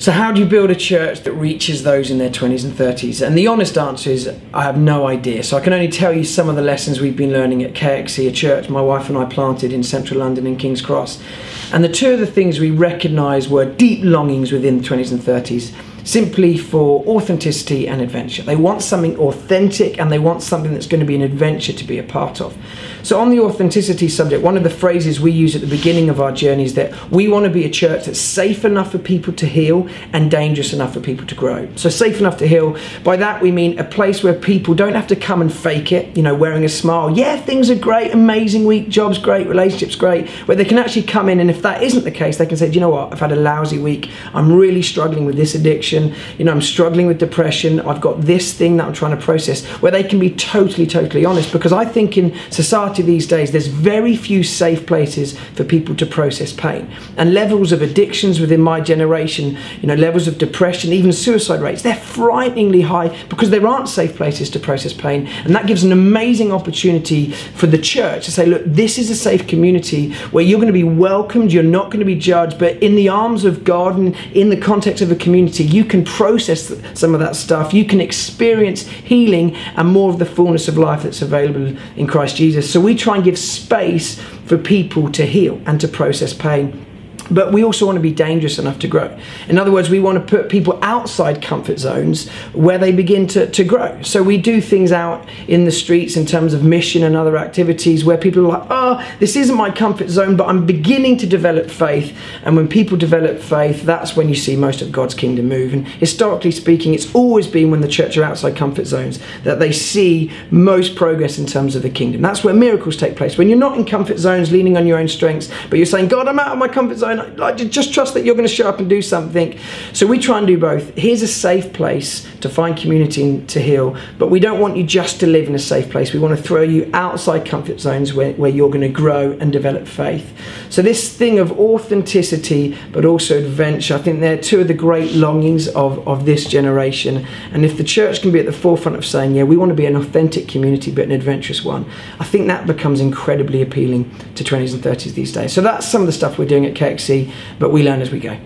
So how do you build a church that reaches those in their 20s and 30s? And the honest answer is, I have no idea. So I can only tell you some of the lessons we've been learning at KXC, a church my wife and I planted in central London in King's Cross. And the two of the things we recognised were deep longings within the 20s and 30s, simply for authenticity and adventure. They want something authentic, and they want something that's going to be an adventure to be a part of. So on the authenticity subject, one of the phrases we use at the beginning of our journey is that we want to be a church that's safe enough for people to heal and dangerous enough for people to grow. So safe enough to heal, by that we mean a place where people don't have to come and fake it, you know, wearing a smile. Yeah, things are great, amazing week, job's great, relationships great, where they can actually come in, and if that isn't the case, they can say, do you know what, I've had a lousy week, I'm really struggling with this addiction, you know, I'm struggling with depression, I've got this thing that I'm trying to process, where they can be totally honest. Because I think in society these days, there's very few safe places for people to process pain. And levels of addictions within my generation, you know, levels of depression, even suicide rates, they're frighteningly high because there aren't safe places to process pain. And that gives an amazing opportunity for the church to say, look, this is a safe community where you're going to be welcomed, you're not going to be judged, but in the arms of God and in the context of a community, you can process some of that stuff, you can experience healing and more of the fullness of life that's available in Christ Jesus. So we try and give space for people to heal and to process pain. But we also want to be dangerous enough to grow. In other words, we want to put people outside comfort zones where they begin to grow. So we do things out in the streets in terms of mission and other activities where people are like, oh, this isn't my comfort zone, but I'm beginning to develop faith. And when people develop faith, that's when you see most of God's kingdom move. And historically speaking, it's always been when the church are outside comfort zones that they see most progress in terms of the kingdom. That's where miracles take place. When you're not in comfort zones, leaning on your own strengths, but you're saying, God, I'm out of my comfort zone. I just trust that you're going to show up and do something. So we try and do both. Here's a safe place to find community and to heal, but we don't want you just to live in a safe place. We want to throw you outside comfort zones where you're going to grow and develop faith. So this thing of authenticity, but also adventure, I think they're two of the great longings of this generation. And if the church can be at the forefront of saying, yeah, we want to be an authentic community, but an adventurous one, I think that becomes incredibly appealing to 20s and 30s these days. So that's some of the stuff we're doing at KXC, but we learn as we go.